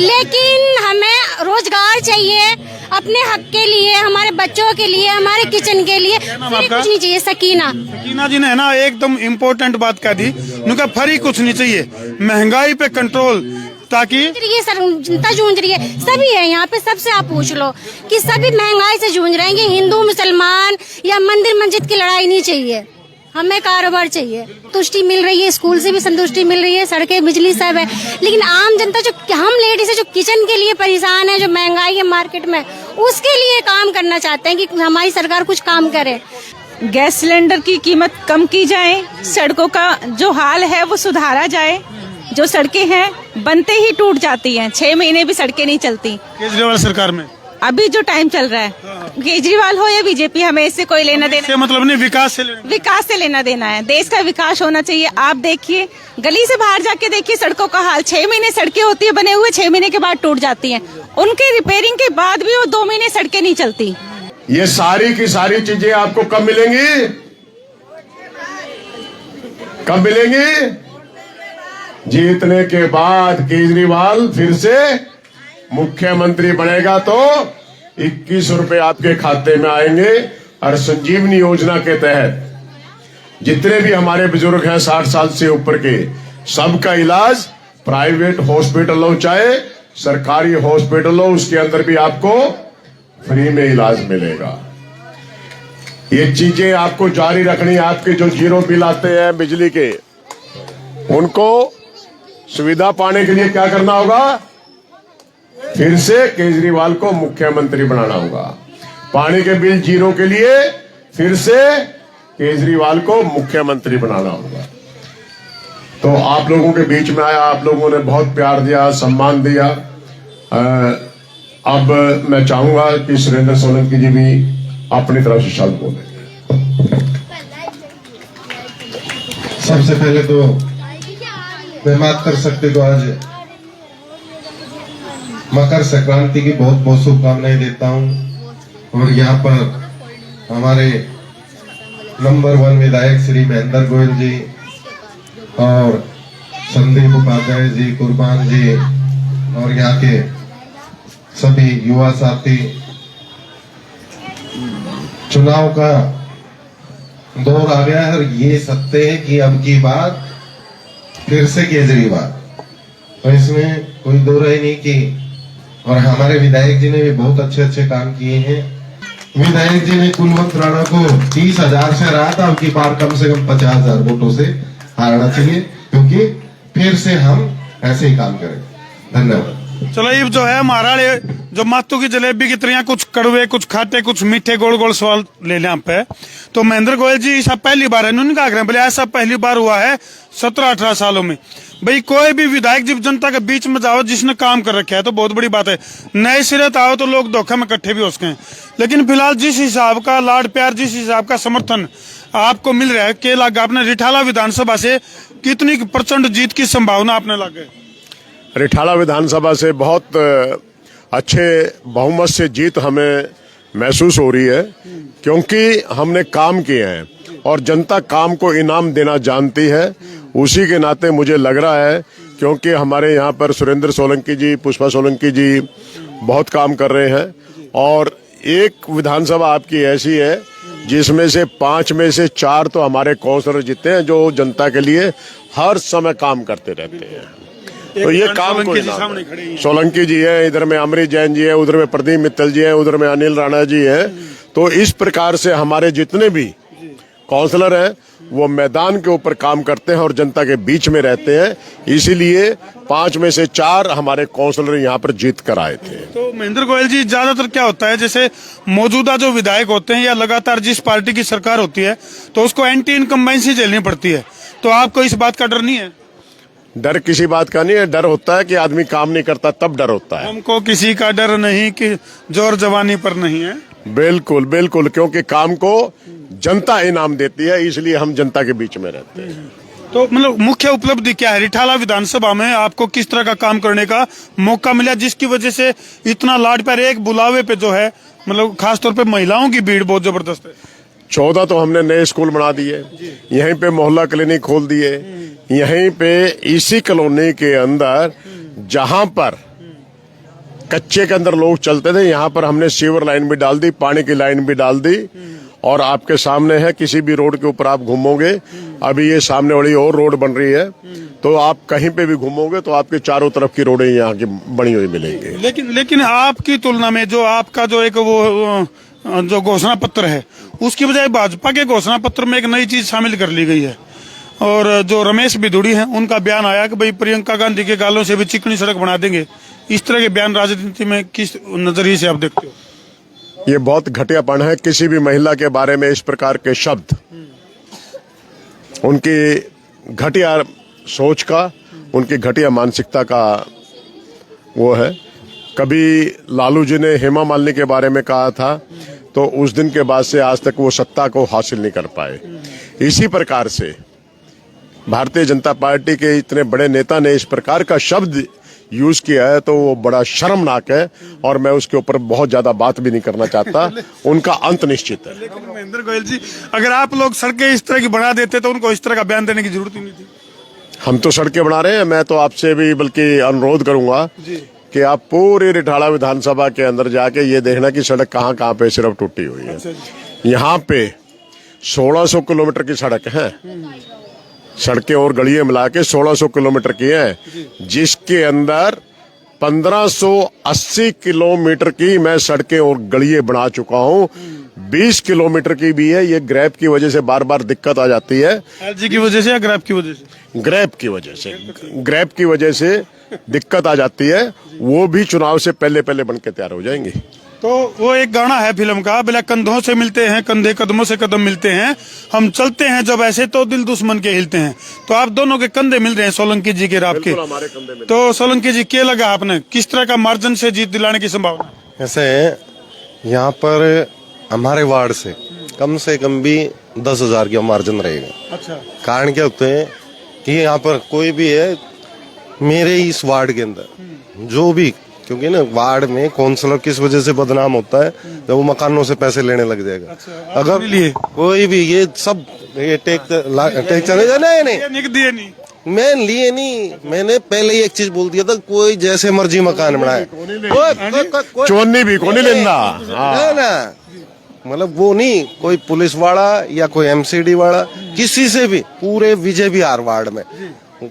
लेकिन हमें रोजगार चाहिए अपने हक के लिए, हमारे बच्चों के लिए, हमारे किचन के लिए। फ्री कुछ नहीं चाहिए। सकीना जी ने है ना एकदम इम्पोर्टेंट बात कह दी, उनका फ्री कुछ नहीं चाहिए, महंगाई पे कंट्रोल, ताकि ये सर जनता जूझ रही है, सभी है यहाँ पे, सबसे आप पूछ लो कि सभी महंगाई से जूझ रहे हैं। ये हिंदू मुसलमान या मंदिर मस्जिद की लड़ाई नहीं चाहिए, हमें कारोबार चाहिए। तुष्टि मिल रही है, स्कूल से भी संतुष्टि मिल रही है, सड़कें बिजली सब है, लेकिन आम जनता जो हम लेडीज है जो किचन के लिए परेशान है, जो महंगाई है मार्केट में, उसके लिए काम करना चाहते हैं कि हमारी सरकार कुछ काम करे। गैस सिलेंडर की कीमत कम की जाए, सड़कों का जो हाल है वो सुधारा जाए। जो सड़कें हैं बनते ही टूट जाती हैं, 6 महीने भी सड़कें नहीं चलती। केजरीवाल सरकार में अभी जो टाइम चल रहा है, केजरीवाल हो या बीजेपी, हमें इससे कोई लेना देना मतलब नहीं, विकास से लेना देना है। देश का विकास होना चाहिए। आप देखिए, गली से बाहर जाके देखिए सड़कों का हाल। 6 महीने सड़कें होती है बने हुए, 6 महीने के बाद टूट जाती हैं। उनके रिपेयरिंग के बाद भी वो 2 महीने सड़कें नहीं चलती। ये सारी की सारी चीजें आपको कब मिलेंगी? कब मिलेंगी? जीतने के बाद केजरीवाल फिर से मुख्यमंत्री बनेगा तो 21 रुपए आपके खाते में आएंगे। और संजीवनी योजना के तहत जितने भी हमारे बुजुर्ग हैं 60 साल से ऊपर के, सबका इलाज प्राइवेट हॉस्पिटल हो चाहे सरकारी हॉस्पिटल हो, उसके अंदर भी आपको फ्री में इलाज मिलेगा। ये चीजें आपको जारी रखनी। आपके जो जीरो बिल आते हैं बिजली के, उनको सुविधा पाने के लिए क्या करना होगा? फिर से केजरीवाल को मुख्यमंत्री बनाना होगा। पानी के बिल जीरो के लिए फिर से केजरीवाल को मुख्यमंत्री बनाना होगा। तो आप लोगों के बीच में आया, आप लोगों ने बहुत प्यार दिया, सम्मान दिया। अब मैं चाहूंगा कि सुरेंद्र सोलंकी जी भी अपनी तरफ से शब्द बोलें। सबसे पहले तो मैं बात कर सकते तो आज मकर संक्रांति की बहुत बहुत शुभकामनाएं देता हूं। और यहाँ पर हमारे नंबर 1 विधायक श्री महेंद्र गोयल जी और संदीप उपाध्याय जी, कुर्बान जी और यहाँ के सभी युवा साथी, चुनाव का दौर आ गया है और ये सत्य है कि अब की बात फिर से केजरीवाल, तो इसमें कोई दो राय नहीं की। और हमारे विधायक जी ने भी बहुत अच्छे अच्छे काम किए हैं। विधायक जी ने कुलवंत राणा को 30,000 से हराया था, अब की बार कम से कम 50,000 वोटों से हारना चाहिए, क्योंकि फिर से हम ऐसे ही काम करें। धन्यवाद। चलो, ये जो है महाराज, जो मातू की जलेबी की तरह कुछ कड़वे, कुछ खाटे, कुछ मीठे, गोल गोल सवाल ले लें आप पे। तो महेंद्र गोयल जी ऐसा पहली बार है, उन्होंने कहा बोले ऐसा पहली बार हुआ है 17-18 सालों में। भाई कोई भी विधायक जब जनता के बीच में जाओ जिसने काम कर रखा है तो बहुत बड़ी बात है। नए सिरे तो आओ तो लोग धोखे में इकट्ठे भी हो सके। लेकिन फिलहाल जिस हिसाब का लाड प्यार, जिस हिसाब का समर्थन आपको मिल रहा है, के लगा आपने रिठाला विधानसभा से कितनी प्रचंड जीत की संभावना आपने लगे? रिठाला विधानसभा से बहुत अच्छे बहुमत से जीत हमें महसूस हो रही है, क्योंकि हमने काम किए हैं और जनता काम को इनाम देना जानती है। उसी के नाते मुझे लग रहा है, क्योंकि हमारे यहाँ पर सुरेंद्र सोलंकी जी, पुष्पा सोलंकी जी बहुत काम कर रहे हैं। और एक विधानसभा आपकी ऐसी है जिसमें से 5 में से 4 तो हमारे काउंसलर जीते हैं, जो जनता के लिए हर समय काम करते रहते हैं। तो ये काम को सोलंकी जी है, इधर में अमृत जैन जी है, उधर में प्रदीप मित्तल जी है, उधर में अनिल राणा जी है। तो इस प्रकार से हमारे जितने भी काउंसलर हैं वो मैदान के ऊपर काम करते हैं और जनता के बीच में रहते हैं। इसीलिए 5 में से 4 हमारे काउंसलर यहाँ पर जीत कर आए थे। तो महेंद्र गोयल जी, ज्यादातर क्या होता है, जैसे मौजूदा जो विधायक होते हैं या लगातार जिस पार्टी की सरकार होती है तो उसको एंटी इनकम्बेंसी झेलनी पड़ती है, तो आपको इस बात का डर नहीं है? डर किसी बात का नहीं है। डर होता है कि आदमी काम नहीं करता, तब डर होता है। हमको किसी का डर नहीं कि जोर जवानी पर नहीं है। बिल्कुल बिल्कुल, क्योंकि काम को जनता इनाम देती है, इसलिए हम जनता के बीच में रहते हैं। तो मतलब मुख्य उपलब्धि क्या है रिठाला विधानसभा में? आपको किस तरह का काम करने का मौका मिला जिसकी वजह से इतना लाड प्यार, एक बुलावे पे जो है, मतलब खासतौर पे महिलाओं की भीड़ बहुत जबरदस्त है। 14 तो हमने नए स्कूल बना दिए, यहीं पे मोहल्ला क्लिनिक खोल दिए, यहीं पे इसी कॉलोनी के अंदर जहां पर कच्चे के अंदर लोग चलते थे, यहाँ पर हमने सीवर लाइन भी डाल दी, पानी की लाइन भी डाल दी। और आपके सामने है, किसी भी रोड के ऊपर आप घूमोगे, अभी ये सामने वाली और रोड बन रही है, तो आप कहीं पे भी घूमोगे तो आपके चारों तरफ की रोडें यहाँ की बनी हुई मिलेंगी। लेकिन आपकी तुलना में जो आपका जो एक वो जो घोषणा पत्र है, उसकी बजाय भाजपा के घोषणा पत्र में एक नई चीज शामिल कर ली गई है। और जो रमेश बिधूड़ी हैं, उनका बयान आया कि भाई प्रियंका गांधी के गालों से भी चिकनी सड़क बना देंगे। इस तरह के बयान राजनीति में किस नजरिए से आप देखते हो? ये बहुत घटियापन है। किसी भी महिला के बारे में इस प्रकार के शब्द, उनकी घटिया सोच का, उनकी घटिया मानसिकता का वो है। कभी लालू जी ने हेमा मालिनी के बारे में कहा था, तो उस दिन के बाद से आज तक वो सत्ता को हासिल नहीं कर पाए। इसी प्रकार से भारतीय जनता पार्टी के इतने बड़े नेता ने इस प्रकार का शब्द यूज किया है, तो वो बड़ा शर्मनाक है। और मैं उसके ऊपर बहुत ज्यादा बात भी नहीं करना चाहता। उनका अंत निश्चित है। लेकिन महेंद्र गोयल जी, अगर आप लोग सड़कें इस तरह की बना देते तो उनको इस तरह का बयान देने की जरूरत ही नहीं थी। हम तो सड़कें बना रहे हैं। मैं तो आपसे भी बल्कि अनुरोध करूंगा कि आप पूरी रिठाड़ा विधानसभा के अंदर जाके ये देखना कि सड़क कहाँ कहाँ पे सिर्फ टूटी हुई है। यहाँ पे 1600 किलोमीटर की सड़क है, सड़कें और गलियां मिला के 1600 किलोमीटर की है, जिसके अंदर 1580 किलोमीटर की मैं सड़कें और गलियां बना चुका हूं। 20 किलोमीटर की भी है। ये ग्रैप की वजह से बार बार दिक्कत आ जाती है। एलजी की वजह से या ग्रैप की वजह से? ग्रैप की वजह से, ग्रैप की वजह से दिक्कत आ जाती है। वो भी चुनाव से पहले पहले बन के तैयार हो जाएंगी। तो वो एक गाना है फिल्म का, बोला कंधों से मिलते हैं कंधे, कदमों से कदम मिलते हैं, हम चलते हैं जब ऐसे तो दिल दुश्मन के हिलते हैं। तो आप दोनों के कंधे मिल रहे हैं, सोलंकी जी के और आपके। हमारे कंधे मिल। तो सोलंकी जी, क्या लगा आपने, किस तरह का मार्जिन से जीत दिलाने की संभावना? ऐसे यहाँ पर हमारे वार्ड से कम भी 10,000 का मार्जिन रहेगा। अच्छा। कारण क्या होते हैं कि यहाँ पर कोई भी है, मेरे इस वार्ड के अंदर जो भी, क्योंकि ना वार्ड में काउंसलर किस वजह से बदनाम होता है, जब वो मकानों से पैसे लेने लग जाएगा। अच्छा, अगर लिए कोई भी ये सब ये टेक चले नहीं, मैं लिए नहीं। मैंने पहले ही एक चीज बोल दिया था, कोई जैसे मर्जी मकान बनाए, चोनी भी को नहीं लेना ना, मतलब वो नहीं, कोई पुलिस वाला या कोई एमसीडी वाला, किसी से भी पूरे विजय विहार वार्ड में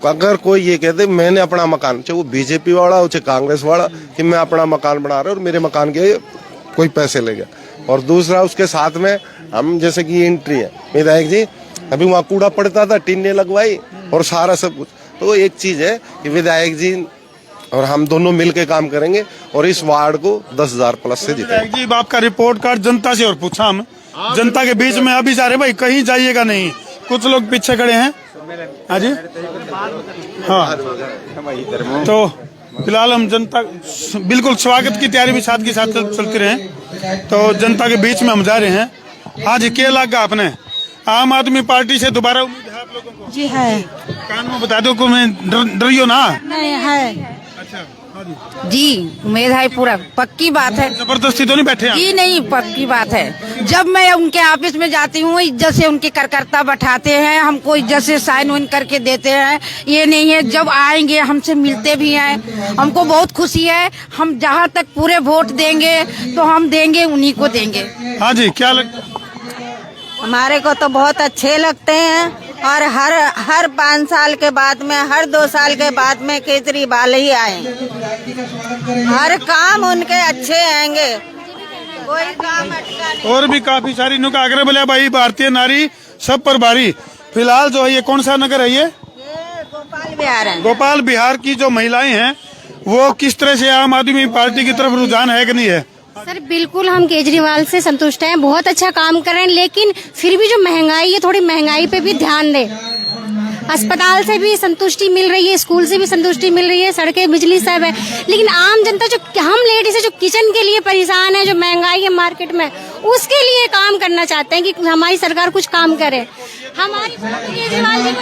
अगर कोई ये कहते मैंने अपना मकान, चाहे वो बीजेपी वाला हो चाहे कांग्रेस वाला, कि मैं अपना मकान बना रहा हूँ और मेरे मकान के कोई पैसे ले गया। और दूसरा उसके साथ में हम, जैसे कि एंट्री है विधायक जी, अभी वहाँ कूड़ा पड़ता था, टीने लगवाई और सारा सब कुछ। तो एक चीज है कि विधायक जी और हम दोनों मिलके काम करेंगे और इस वार्ड को 10,000 प्लस से जीतेंगे। जी, आपका रिपोर्ट कार्ड जनता से और पूछा हम, जनता के बीच में अभी जा रहे भाई, कहीं जाइएगा नहीं, कुछ लोग पीछे खड़े हैं। हाँ जी, हाँ। तो फिलहाल हम जनता, बिल्कुल स्वागत की तैयारी भी साथ के साथ चलती रहे। तो जनता के बीच में हम जा रहे हैं। हाँ जी, क्या लगा आपने, आम आदमी पार्टी से दोबारा उम्मीद है आप लोगों को? जी है। कानून बता दो को, मैं डरियो ना। नहीं है। अच्छा, हाँ जी, उम्मीद है, पूरा पक्की बात है। जबरदस्ती तो नहीं बैठे आप? जी नहीं, पक्की बात है। जब मैं उनके ऑफिस में जाती हूँ, इज्जत से उनके कार्यकर्ता बैठाते हैं, हमको इज्जत से साइन वाइन करके देते हैं। ये नहीं है, जब आएंगे हमसे मिलते भी हैं, हमको बहुत खुशी है। हम जहाँ तक पूरे वोट देंगे तो हम देंगे, उन्हीं को देंगे। हाँ जी, क्या लगता? हमारे को तो बहुत अच्छे लगते हैं और हर 5 साल के बाद में, हर 2 साल के बाद में केजरीवाल ही आए। हर काम उनके अच्छे आएंगे, कोई काम अटका नहीं। और भी काफी सारी नुका आग्रह बोले भाई, भारतीय नारी सब पर भारी। फिलहाल जो है, ये कौन सा नगर है? ये गोपाल बिहार है। गोपाल बिहार की जो महिलाएं हैं, वो किस तरह से आम आदमी पार्टी की तरफ रुझान है कि नहीं है? सर बिल्कुल हम केजरीवाल से संतुष्ट हैं, बहुत अच्छा काम कर रहे हैं, लेकिन फिर भी जो महंगाई है, थोड़ी महंगाई पे भी ध्यान दें। अस्पताल से भी संतुष्टि मिल रही है, स्कूल से भी संतुष्टि मिल रही है, सड़कें बिजली सब है, लेकिन आम जनता जो, हम लेडीज है जो किचन के लिए परेशान है, जो महंगाई है मार्केट में, उसके लिए काम करना चाहते हैं कि हमारी सरकार कुछ काम करे। हमारी केजरीवाल जी को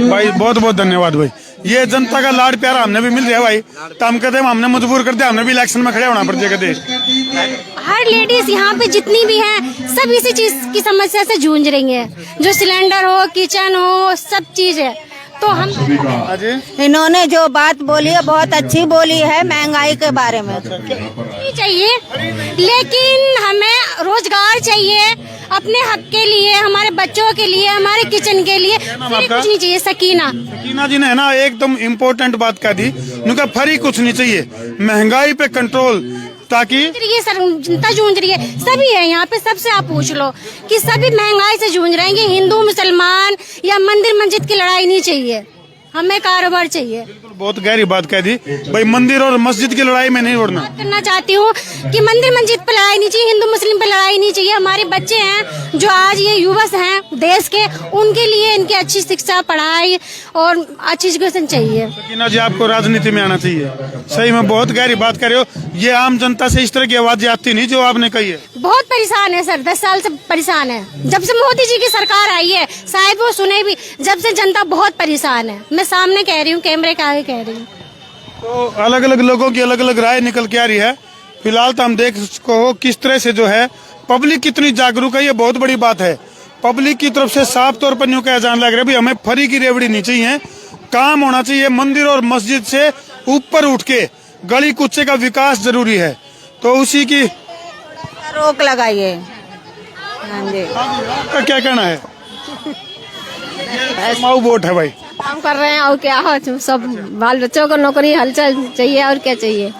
भाई बहुत बहुत धन्यवाद भाई। ये जनता का लाड प्यारा हमने भी मिल रहा है भाई, तो हम कहते हैं हमने मजबूर कर दिया, हमने भी इलेक्शन में खड़े होना पड़ जाएगा। हर लेडीज यहाँ पे जितनी भी हैं, सब इसी चीज की समस्या से जूझ रही हैं, जो सिलेंडर हो, किचन हो, सब चीज है। तो हम अजय इन्होंने जो बात बोली है बहुत अच्छी बोली है महंगाई के बारे में। नहीं चाहिए, लेकिन हमें रोजगार चाहिए अपने हक के लिए, हमारे बच्चों के लिए, हमारे किचन के लिए। नाम फ्री आपका? कुछ नहीं चाहिए। सकीना। सकीना जी ने ना एकदम इम्पोर्टेंट बात कह दी, उनका फ्री कुछ नहीं चाहिए, महंगाई पे कंट्रोल, ताकि ये सर जनता जूझ रही है, सभी है यहाँ पे, सबसे आप पूछ लो कि सभी महंगाई से जूझ रहे हैं। कि हिंदू मुसलमान या मंदिर मस्जिद की लड़ाई नहीं चाहिए, हमें कारोबार चाहिए। बहुत गहरी बात कह दी भाई, मंदिर और मस्जिद की लड़ाई में नहीं उड़ना। बात करना चाहती हूँ कि मंदिर मस्जिद पे लड़ाई नहीं चाहिए, हिंदू मुस्लिम पे लड़ाई नहीं चाहिए। हमारे बच्चे हैं जो आज ये युवा हैं देश के, उनके लिए इनकी अच्छी शिक्षा, पढ़ाई और अच्छी एजुकेशन चाहिए। सकीना जी, आपको राजनीति में आना चाहिए। सही में बहुत गहरी बात कर रहे हो। ये आम जनता से इस तरह की आवाज आती नहीं जो आपने कही है। बहुत परेशान है सर, 10 साल से परेशान है। जब से मोदी जी की सरकार आई है, शायद वो सुने भी, जब से जनता बहुत परेशान है। मैं सामने कह रही हूँ, कैमरे के आगे कह रही हूँ। तो अलग अलग लोगों की अलग अलग राय निकल के आ रही है। फिलहाल तो हम देख सको किस तरह से जो है पब्लिक कितनी जागरूक है, ये बहुत बड़ी बात है। पब्लिक की तरफ से साफ तौर पर यूँ कहा जाने लग रहा है भी हमें फ्री की रेवड़ी नहीं चाहिए, काम होना चाहिए। मंदिर और मस्जिद से ऊपर उठ के गली कुचे का विकास जरूरी है, तो उसी की रोक लगाइए। हाँ जी। आपका क्या कहना है? माऊ वोट है भाई। काम कर रहे हैं और क्या हो, सब बाल बच्चों को नौकरी हलचल चाहिए और क्या चाहिए,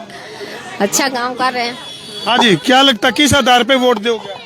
अच्छा काम कर रहे हैं। हाँ जी, क्या लगता है किस आधार पे वोट दोगे?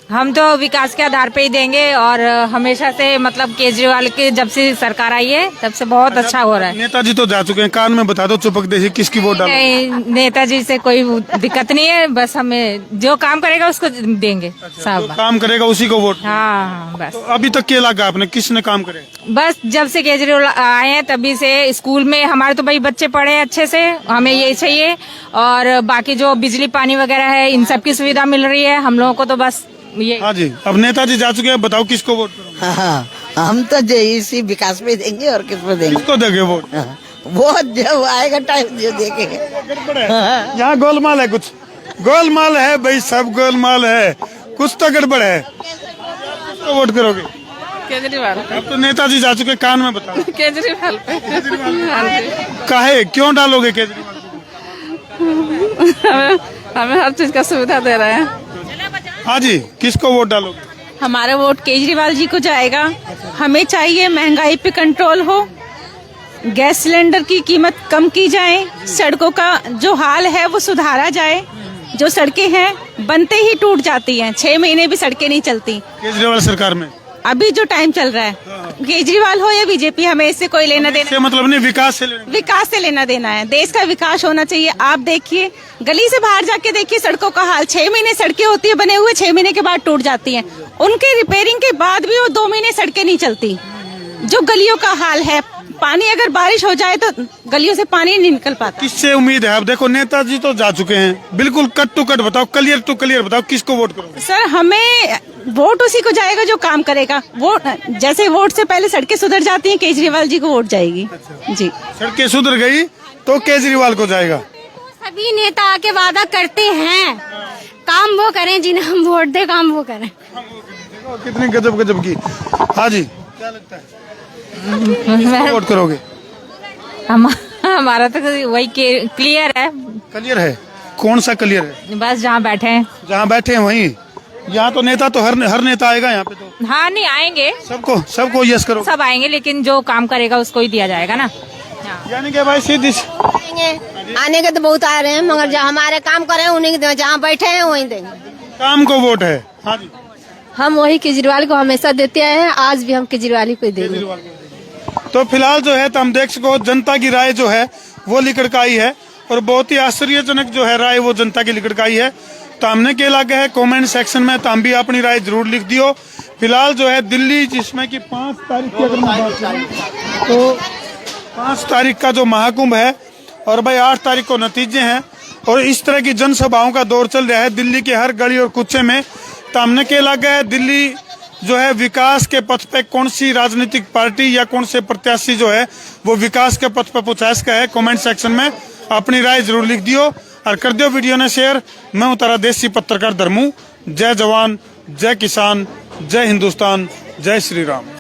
हम तो विकास के आधार पे ही देंगे, और हमेशा से मतलब केजरीवाल की जब से सरकार आई है तब से बहुत अच्छा हो रहा है। नेताजी तो जा चुके हैं, कान में बता दो चुपक देसी किसकी वोट डालो। नहीं, नेताजी से कोई दिक्कत नहीं है, बस हमें जो काम करेगा उसको देंगे। जो सब काम करेगा उसी को वोट। हाँ बस। तो अभी तक क्या लगा आपने, किसने काम करे? बस जब से केजरीवाल आए हैं तभी से स्कूल में हमारे तो भाई बच्चे पढ़े हैं अच्छे से, हमें ये चाहिए। और बाकी जो बिजली पानी वगैरह है, इन सब की सुविधा मिल रही है हम लोगों को, तो बस ये। हाँ जी, अब नेताजी जा चुके हैं, बताओ किसको वोट करोगे? हाँ, हम तो इसी विकास पे देंगे और किस पे देंगे। किसको देंगे वोट? वो जब आएगा टाइम जो देखेंगे। यहाँ गोलमाल है, कुछ गोलमाल है भाई, सब गोलमाल है, कुछ तो गड़बड़ है। किसको वोट करोगे? केजरीवाल। अब तो नेताजी जा चुके, कान में बताओ। केजरीवाल पे। काहे क्यों डालोगे केजरीवाल? हमें हर चीज का सुविधा दे रहे हैं। हाँ जी, किसको वोट डालोगे? हमारा वोट केजरीवाल जी को जाएगा। हमें चाहिए महंगाई पे कंट्रोल हो, गैस सिलेंडर की कीमत कम की जाए, सड़कों का जो हाल है वो सुधारा जाए। जो सड़कें हैं बनते ही टूट जाती हैं, 6 महीने भी सड़कें नहीं चलती। केजरीवाल सरकार में अभी जो टाइम चल रहा है, केजरीवाल हो या बीजेपी, हमें इससे कोई लेना देना, से मतलब नहीं, विकास से लेना। विकास से लेना देना है। देश का विकास होना चाहिए। आप देखिए, गली से बाहर जाके देखिए सड़कों का हाल। 6 महीने सड़कें होती है बने हुए, 6 महीने के बाद टूट जाती हैं। उनके रिपेयरिंग के बाद भी वो 2 महीने सड़कें नहीं चलती। जो गलियों का हाल है, पानी अगर बारिश हो जाए तो गलियों से पानी नहीं निकल पाता। किससे उम्मीद है? अब देखो नेताजी तो जा चुके हैं, बिल्कुल कट टू कट बताओ, क्लियर टू क्लियर बताओ, किसको वोट करोगे? सर, हमें वोट उसी को जाएगा जो काम करेगा। वोट जैसे वोट से पहले सड़कें सुधर जाती हैं, केजरीवाल जी को वोट जाएगी। जी, सड़कें सुधर गई तो केजरीवाल को जाएगा। सभी नेता आके वादा करते हैं, काम वो करें जिन्हें हम वोट दे, काम वो करें। कितनी गजब गजब की। हाँ जी, क्या लगता है किसको वोट करोगे? हमारा तो वही क्लियर है। क्लियर है? कौन सा क्लियर है? बस जहाँ बैठे हैं। जहाँ बैठे हैं वहीं। यहाँ तो नेता तो हर नेता आएगा यहाँ पे, तो हाँ, नहीं आएंगे, सबको यस करो। सब आएंगे, लेकिन जो काम करेगा उसको ही दिया जाएगा ना। यानी कि भाई सीधी आने के तो बहुत आ रहे हैं, मगर जो हमारे काम कर रहे हैं उन्हीं के, जहाँ बैठे हैं वहीं देंगे। काम को वोट है। हाँ जी, हम वही केजरीवाल को हमेशा देते आए हैं, आज भी हम केजरीवाल को ही देंगे। तो फिलहाल जो है तो हम देख सको जनता की राय जो है वो लिकड़ के आई है, और बहुत ही आश्चर्यजनक जो है राय वो जनता की लिकड़ के आई है। तो हमने क्या लगा है कमेंट सेक्शन में, तो हम भी अपनी राय जरूर लिख दियो। फिलहाल जो है दिल्ली, जिसमें कि 5 तारीख की अगर मैं बात करूं तो 5 तारीख का जो महाकुंभ है, और भाई 8 तारीख को नतीजे हैं, और इस तरह की जनसभाओं का दौर चल रहा है दिल्ली के हर गली और कुचे में। तो हमने क्या लगा है दिल्ली जो है विकास के पथ पे कौन सी राजनीतिक पार्टी या कौन से प्रत्याशी जो है वो विकास के पथ पे पहुंचा का है, कमेंट सेक्शन में अपनी राय जरूर लिख दियो और कर दियो वीडियो ने शेयर। मैं हूं तारा देसी पत्रकार धर्मू। जय जवान, जय किसान, जय हिंदुस्तान, जय श्री राम।